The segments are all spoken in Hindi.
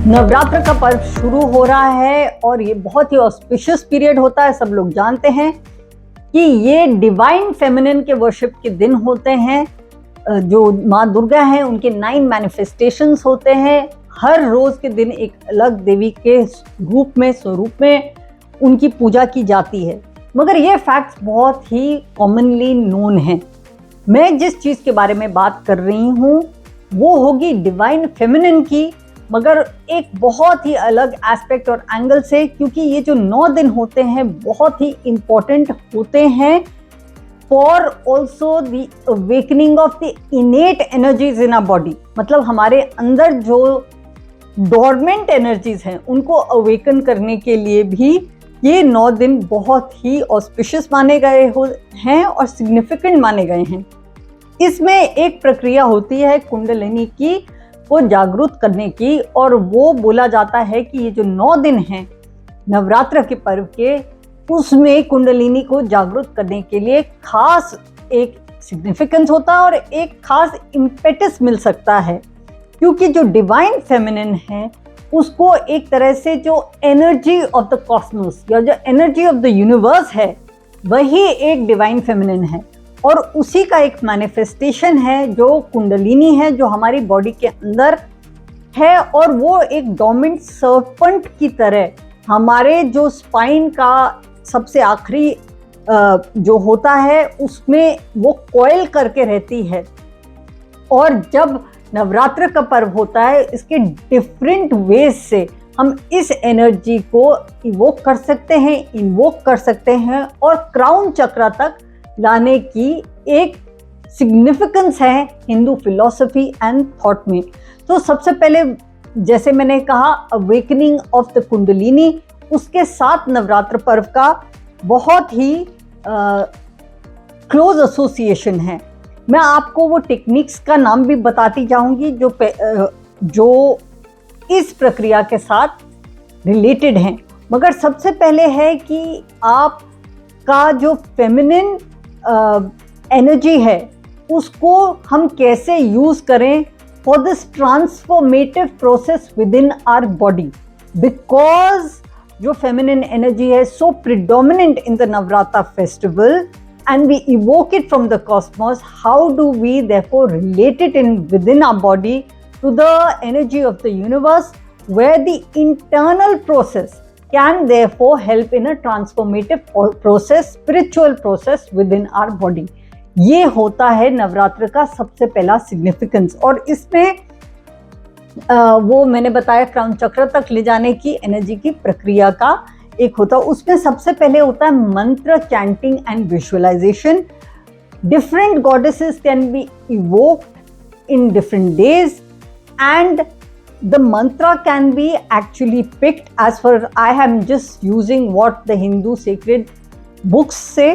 नवरात्र का पर्व शुरू हो रहा है और ये बहुत ही ऑस्पिशियस पीरियड होता है। सब लोग जानते हैं कि ये डिवाइन फेमिनिन के वर्शिप के दिन होते हैं। जो माँ दुर्गा हैं उनके 9 मैनिफेस्टेशंस होते हैं। हर रोज के दिन एक अलग देवी के रूप में, स्वरूप में उनकी पूजा की जाती है। मगर ये फैक्ट्स बहुत ही कॉमनली नोन हैं। मैं जिस चीज़ के बारे में बात कर रही हूँ वो होगी डिवाइन फेमिनिन की, मगर एक बहुत ही अलग एस्पेक्ट और एंगल से, क्योंकि ये जो 9 दिन होते हैं बहुत ही इम्पोर्टेंट होते हैं for also the awakening of the innate energies in our body. मतलब हमारे अंदर जो डोरमेंट एनर्जीज हैं उनको अवेकन करने के लिए भी ये 9 दिन बहुत ही ऑस्पिशियस माने गए हैं और सिग्निफिकेंट माने गए हैं। इसमें एक प्रक्रिया होती है कुंडलिनी की को जागरूक करने की, और वो बोला जाता है कि ये जो 9 दिन हैं नवरात्र के पर्व के, उसमें कुंडलिनी को जागरूक करने के लिए खास एक सिग्निफिकेंस होता है और एक खास इम्पेटस मिल सकता है। क्योंकि जो डिवाइन फेमिनिन है उसको एक तरह से जो एनर्जी ऑफ द कॉस्मोस या जो एनर्जी ऑफ द यूनिवर्स है वही एक डिवाइन फेमिनिन है, और उसी का एक मैनिफेस्टेशन है जो कुंडलिनी है, जो हमारी बॉडी के अंदर है। और वो एक डोमिनेंट सर्पेंट की तरह हमारे जो स्पाइन का सबसे आखिरी जो होता है उसमें वो कॉइल करके रहती है। और जब नवरात्र का पर्व होता है इसके डिफरेंट वेज से हम इस एनर्जी को इवोक कर सकते हैं, इन्वोक कर सकते हैं, और क्राउन चक्र तक लाने की एक सिग्निफिकेंस है हिंदू फिलॉसफी एंड थॉट में। तो सबसे पहले जैसे मैंने कहा अवेकनिंग ऑफ द कुंडलिनी, उसके साथ नवरात्र पर्व का बहुत ही क्लोज एसोसिएशन है। मैं आपको वो टेक्निक्स का नाम भी बताती जाऊंगी जो इस प्रक्रिया के साथ रिलेटेड हैं। मगर सबसे पहले है कि आपका जो फेमिनिन एनर्जी है उसको हम कैसे यूज करें for this transformative process within our body, because जो फेमिनिन एनर्जी है so predominant in the Navratra festival and we evoke it from the cosmos. How do we therefore relate it within our body to the energy of the universe, where the internal process can therefore help in a transformative process, spiritual process within our body. ये होता है नवरात्र का सबसे पहला सिग्निफिकेंस। और इसमें वो मैंने बताया क्राउन चक्र तक ले जाने की एनर्जी की प्रक्रिया का एक होता है। उसमें सबसे पहले होता है mantra chanting and visualization. Different goddesses can be evoked in different days and the mantra can be actually picked as for I am just using what the Hindu sacred books say.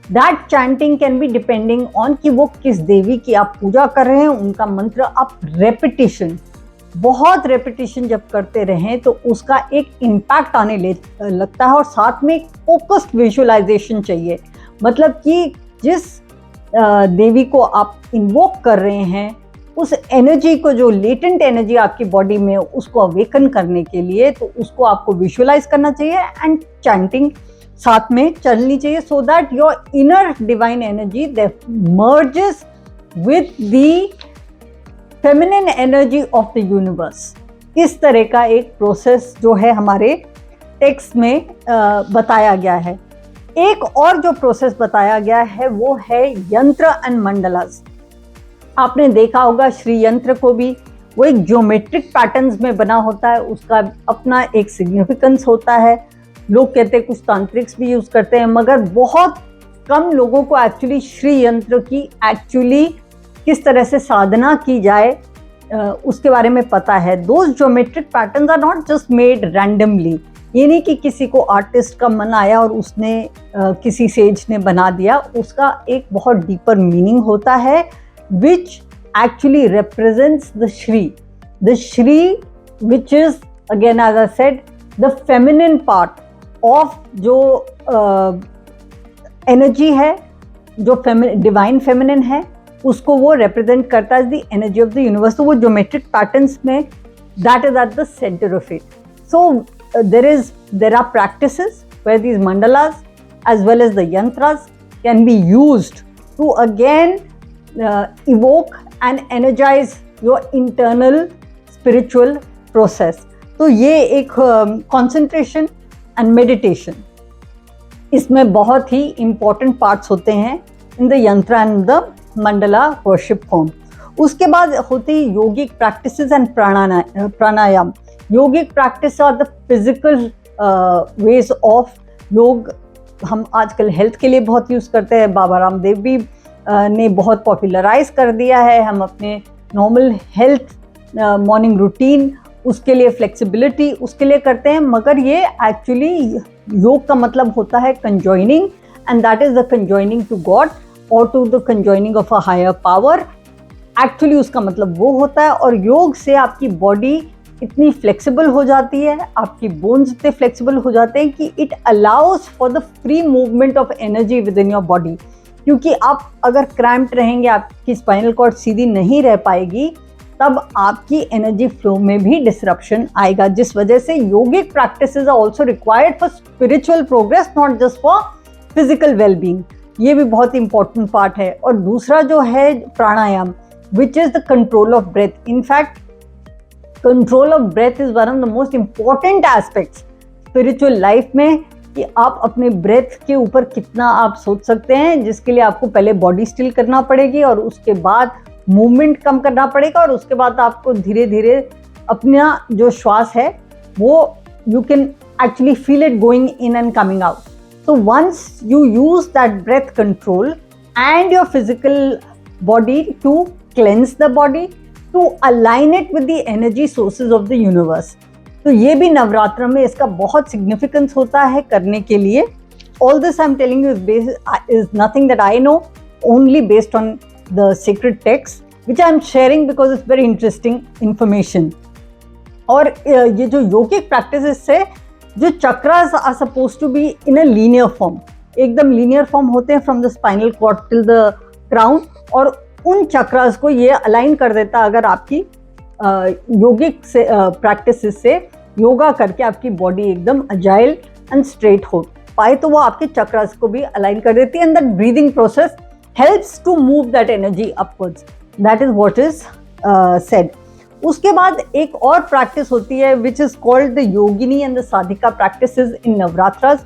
That chanting can be depending on कि वो किस देवी की आप पूजा कर रहे हैं, उनका मंत्र आप रेपिटेशन, बहुत रेपिटेशन जब करते रहें तो उसका एक इम्पैक्ट आने लगता है। और साथ में एक फोकस्ड विजुअलाइजेशन चाहिए। मतलब कि जिस देवी को आप इन्वोक कर रहे हैं उस एनर्जी को, जो लेटेंट एनर्जी आपकी बॉडी में उसको अवेकन करने के लिए, तो उसको आपको विजुअलाइज करना चाहिए एंड चैंटिंग साथ में चलनी चाहिए, so that your inner divine energy merges with the feminine energy of the universe. इस तरह का एक प्रोसेस जो है हमारे टेक्स्ट में बताया गया है। एक और जो प्रोसेस बताया गया है वो है यंत्र एंड मंडलास। आपने देखा होगा श्री यंत्र को भी वो एक ज्योमेट्रिक पैटर्न्स में बना होता है, उसका अपना एक सिग्निफिकेंस होता है। लोग कहते हैं कुछ तांत्रिक्स भी यूज करते हैं, मगर बहुत कम लोगों को एक्चुअली श्री यंत्र की एक्चुअली किस तरह से साधना की जाए उसके बारे में पता है। Those geometric patterns are not just made randomly. ये नहीं कि किसी को आर्टिस्ट का मन आया और उसने किसी सेज ने बना दिया। उसका एक बहुत डीपर मीनिंग होता है which actually represents the Shri which is again as I said the feminine part of जो एनर्जी है, जो डिवाइन फेमिनिन है, उसको वो रिप्रेजेंट करता है the energy of the universe. तो वो ज्योमेट्रिक पैटर्न्स में that is at the center of it. So there are practices where these mandalas as well as the yantras can be used to again evoke and energize your internal spiritual process. तो ये एक concentration and meditation, इसमें बहुत ही important parts होते हैं in the yantra and the mandala worship form. उसके बाद होती है योगिक practices and pranayam. Yogic practice are the physical ways of योग. हम आजकल हेल्थ के लिए बहुत यूज़ करते हैं, बाबा रामदेव भी ने बहुत पॉपुलराइज कर दिया है. हम अपने नॉर्मल हेल्थ मॉर्निंग रूटीन उसके लिए फ्लेक्सिबिलिटी उसके लिए करते हैं, मगर ये एक्चुअली योग का मतलब होता है conjoining, and that is the conjoining to God और to the conjoining of a higher power. Actually उसका मतलब वो होता है. और योग से आपकी बॉडी इतनी फ्लेक्सिबल हो जाती है, आपकी बोन्स इतने फ्लेक्सिबल हो जाते हैं कि it allows for the free movement of energy with in your body. क्योंकि आप अगर क्रैम्प्ड रहेंगे, आपकी स्पाइनल कॉर्ड सीधी नहीं रह पाएगी, तब आपकी एनर्जी फ्लो में भी डिसरप्शन आएगा, जिस वजह से yogic practices are also required for spiritual progress, not just for physical wellbeing. ये भी बहुत इंपॉर्टेंट पार्ट है. और दूसरा जो है pranayama, which is the control of breath. In fact control of breath is one of the most important aspects spiritual life में, कि आप अपने ब्रेथ के ऊपर कितना आप सोच सकते हैं, जिसके लिए आपको पहले बॉडी स्टिल करना पड़ेगी और उसके बाद मूवमेंट कम करना पड़ेगा, और उसके बाद आपको धीरे धीरे अपना जो श्वास है वो you can actually feel it going in and coming out. So once you use that breath control and your physical body to cleanse the body, to align it with the energy sources of the universe. तो ये भी नवरात्र में इसका बहुत सिग्निफिकेंस होता है करने के लिए. All this I am telling you is nothing that I know, only based on the sacred text which I am sharing because it's very interesting information. और ये जो योगिक प्रैक्टिसेस से जो chakras are suppose to be in a linear form, एकदम लीनियर फॉर्म होते हैं from the spinal cord till the crown, और उन चक्रास को ये अलाइन कर देता है. अगर आपकी योगिक से प्रैक्टिसेस से योगा करके आपकी बॉडी एकदम अजाइल एंड स्ट्रेट हो पाए, तो वो आपके चक्रास को भी अलाइन कर देती है. And that breathing process helps to move that energy upwards. That is what is said. उसके बाद एक और प्रैक्टिस होती है which is called the yogini and the sadhika practices in navratras,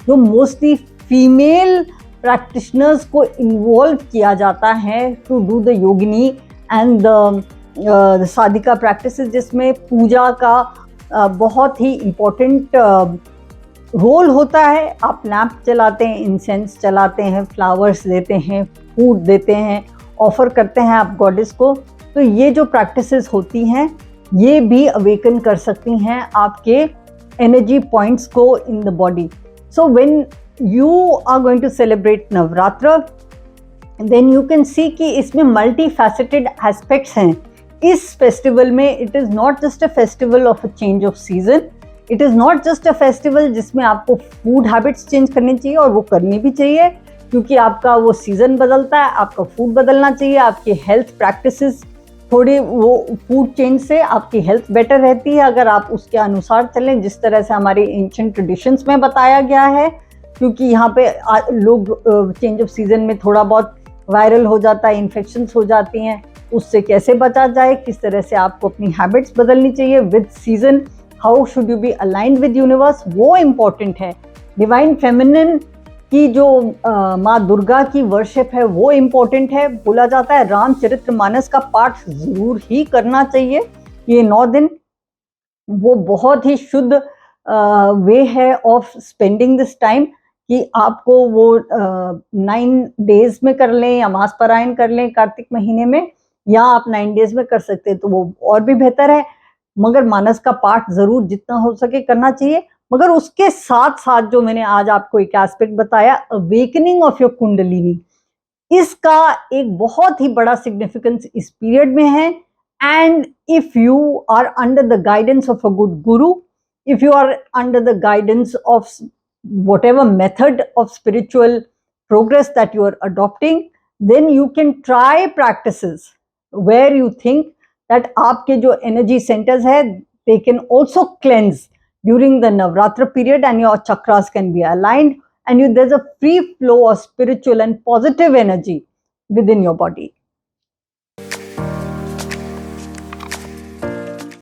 जो मोस्टली फीमेल प्रैक्टिशनर्स को इन्वॉल्व किया जाता है to do the yogini and the sadhika practices, जिसमें पूजा का बहुत ही इम्पोर्टेंट रोल होता है. आप लैंप जलाते हैं, इंसेंस चलाते हैं, फ्लावर्स देते हैं, फूड देते हैं, ऑफर करते हैं आप गॉडेस को. तो ये जो प्रैक्टिसेस होती हैं ये भी अवेकन कर सकती हैं आपके एनर्जी पॉइंट्स को in the body. So when you are going to celebrate Navratra, then you can see कि इसमें मल्टी फैसेटेड एस्पेक्ट्स हैं. इस फेस्टिवल में it is not just a festival of a change of season, it is not just a festival जिसमें आपको फूड हैबिट्स चेंज करनी चाहिए, और वो करनी भी चाहिए क्योंकि आपका वो सीज़न बदलता है, आपका फूड बदलना चाहिए, आपकी हेल्थ प्रैक्टिसेस थोड़ी वो फूड चेंज से आपकी हेल्थ बेटर रहती है अगर आप उसके अनुसार चलें, जिस तरह से हमारी एंशिएंट ट्रेडिशंस में बताया गया है. क्योंकि यहाँ पे लोग चेंज ऑफ सीज़न में थोड़ा बहुत वायरल हो जाता है, इन्फेक्शंस हो जाती हैं, उससे कैसे बचा जाए, किस तरह से आपको अपनी हैबिट्स बदलनी चाहिए with season, how should you B aligned with universe, वो इम्पॉर्टेंट है. डिवाइन फेमिनिन की जो माँ दुर्गा की वर्शिप है वो इम्पॉर्टेंट है. बोला जाता है रामचरितमानस का पाठ ज़रूर ही करना चाहिए ये 9 दिन. वो बहुत ही शुद्ध वे है ऑफ स्पेंडिंग दिस टाइम, कि आपको वो 9 डेज में कर लें या मास पारायण कर लें कार्तिक महीने में, या आप 9 डेज में कर सकते हैं तो वो और भी बेहतर है. मगर मानस का पाठ ज़रूर जितना हो सके करना चाहिए. मगर उसके साथ साथ जो मैंने आज आपको एक एस्पेक्ट बताया, अवेकनिंग ऑफ योर कुंडलिनी, इसका एक बहुत ही बड़ा सिग्निफिकेंस इस पीरियड में है. And if you are under the guidance of a good guru, if you are under the guidance of whatever method of spiritual progress that you are adopting, then you can try practices where you think that आपके जो एनर्जी सेंटर्स है they can also cleanse during the Navratra period and your chakras can be aligned and there's a free flow of spiritual and positive energy within your body.